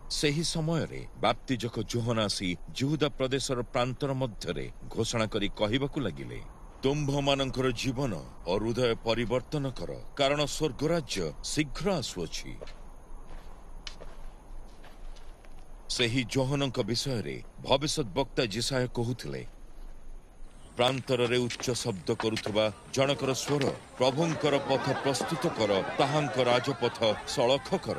ସେହି ସମୟରେ ବାପ୍ତିଜକ ଯୋହନ ଆସି ଜିହୁଦା ପ୍ରଦେଶର ପ୍ରାନ୍ତର ମଧ୍ୟରେ ଘୋଷଣା କରି କହିବାକୁ ଲାଗିଲେ, ତୁମ୍ଭମାନଙ୍କର ଜୀବନ ଓ ହୃଦୟ ପରିବର୍ତ୍ତନ କର, କାରଣ ସ୍ୱର୍ଗରାଜ୍ୟ ଶୀଘ୍ର ଆସୁଅଛି। ସେହି ଯୋହନଙ୍କ ବିଷୟରେ ଭବିଷ୍ୟତ ବକ୍ତା ଯିଶାୟ କହୁଥିଲେ, ପ୍ରାନ୍ତରରେ ଉଚ୍ଚ ଶବ୍ଦ କରୁଥିବା ଜଣକର ସ୍ୱର, ପ୍ରଭୁଙ୍କର ପଥ ପ୍ରସ୍ତୁତ କର, ତାହାଙ୍କ ରାଜପଥ ସଳଖ କର।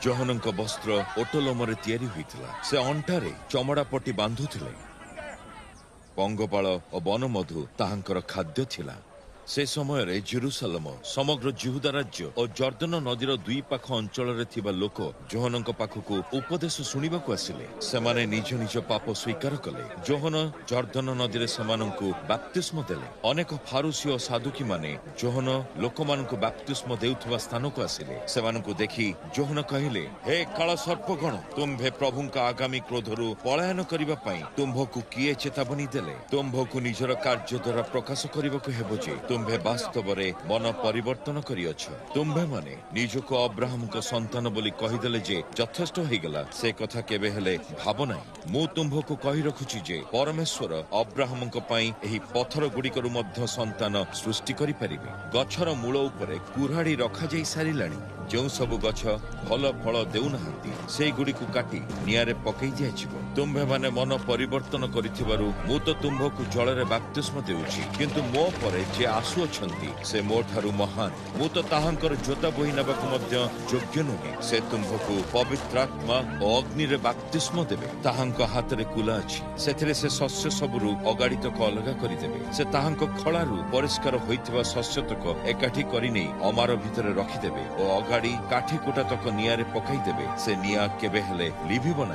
ଯୋହନଙ୍କ ବସ୍ତ୍ର ଓଟଲୋମରେ ତିଆରି ହୋଇଥିଲା। ସେ ଅଣ୍ଟାରେ ଚମଡ଼ା ପଟି ବାନ୍ଧୁଥିଲେ। ପଙ୍ଗପାଳ ଓ ବନମଧୁ ତାହାଙ୍କର ଖାଦ୍ୟ ଥିଲା। ସେ ସମୟରେ ଜେରୁସାଲେମ, ସମଗ୍ର ଜିହୁଦା ରାଜ୍ୟ ଓ ଜର୍ଦ୍ଦନ ନଦୀର ଦୁଇ ପାଖ ଅଞ୍ଚଳରେ ଥିବା ଲୋକ ଯୋହନଙ୍କ ପାଖକୁ ଉପଦେଶ ଶୁଣିବାକୁ ଆସିଲେ। ସେମାନେ ନିଜ ନିଜ ପାପ ସ୍ୱୀକାର କଲେ। ଯୋହନ ଜର୍ଦ୍ଦନ ନଦୀରେ ସେମାନଙ୍କୁ ବାପ୍ତିସ୍ମ ଦେଲେ। ଅନେକ ଫାରୁସୀ ଓ ସାଦୁକୀମାନେ ଯୋହନ ଲୋକମାନଙ୍କୁ ବାପ୍ତିସ୍ମ ଦେଉଥିବା ସ୍ଥାନକୁ ଆସିଲେ। ସେମାନଙ୍କୁ ଦେଖି ଯୋହନ କହିଲେ, ହେ କାଳ ସର୍ପଗଣ, ତୁମ୍ଭେ ପ୍ରଭୁଙ୍କ ଆଗାମୀ କ୍ରୋଧରୁ ପଳାୟନ କରିବା ପାଇଁ ତୁମ୍ଭକୁ କିଏ ଚେତାବନୀ ଦେଲେ? ତୁମ୍ଭକୁ ନିଜର କାର୍ଯ୍ୟ ଦ୍ୱାରା ପ୍ରକାଶ କରିବାକୁ ହେବ ଯେ ତୁମ୍ଭେ ବାସ୍ତବରେ ମନ ପରିବର୍ତ୍ତନ କରିଅଛ। ତୁମ୍ଭେମାନେ ନିଜକୁ ଅବ୍ରାହମଙ୍କ ସନ୍ତାନ ବୋଲି କହିଦେଲେ ଯେ ଯଥେଷ୍ଟ ହୋଇଗଲା, ସେ କଥା କେବେ ହେଲେ ଭାବ ନାହିଁ। ମୁଁ ତୁମ୍ଭକୁ କହି ରଖୁଛି ଯେ ପରମେଶ୍ୱର ଅବ୍ରାହମଙ୍କ ପାଇଁ ଏହି ପଥର ଗୁଡ଼ିକରୁ ମଧ୍ୟ ସନ୍ତାନ ସୃଷ୍ଟି କରିପାରିବେ। ଗଛର ମୂଳ ଉପରେ କୁରାଢ଼ୀ ରଖାଯାଇ ସାରିଲାଣି। ଯେଉଁ ସବୁ ଗଛ ଭଲ ଫଳ ଦେଉନାହାନ୍ତି ସେଇଗୁଡ଼ିକୁ କାଟି ନିଆଁରେ ପକାଇ ଦିଆଯିବ। ତୁମ୍ଭେମାନେ ମନ ପରିବର୍ତ୍ତନ କରିଥିବାରୁ ମୁଁ ତ ତୁମ୍ଭକୁ ଜଳରେ ବାପ୍ତିସ୍ମ ଦେଉଛି, କିନ୍ତୁ ମୋ ପରେ ଯେ ଆସୁଅଛନ୍ତି ସେ ମୋ ଠାରୁ ମହାନ। ମୁଁ ତ ତାହାଙ୍କର ଜୋତା ବୋହି ନେବାକୁ ମଧ୍ୟ ଯୋଗ୍ୟ ନୁହେଁ। ସେ ତୁମ୍ଭକୁ ପବିତ୍ରାତ୍ମା ଓ ଅଗ୍ନିରେ ବାପ୍ତିସ୍ମ ଦେବେ। ତାହାଙ୍କ ହାତରେ କୁଲା ଅଛି, ସେଥିରେ ସେ ଶସ୍ୟ ସବୁରୁ ଅଗାଡ଼ିତକ ଅଲଗା କରିଦେବେ। ସେ ତାହାଙ୍କ ଖଳାରୁ ପରିଷ୍କାର ହୋଇଥିବା ଶସ୍ୟତକ ଏକାଠି କରିନେଇ ଅମାର ଭିତରେ ରଖିଦେବେ ଓ ଅଗାଡ଼ି କାଠି କୁଟାତକ ନିଆଁରେ ପକାଇଦେବେ। ସେ ନିଆଁ କେବେ ହେଲେ ଲିଭିବ ନାହିଁ।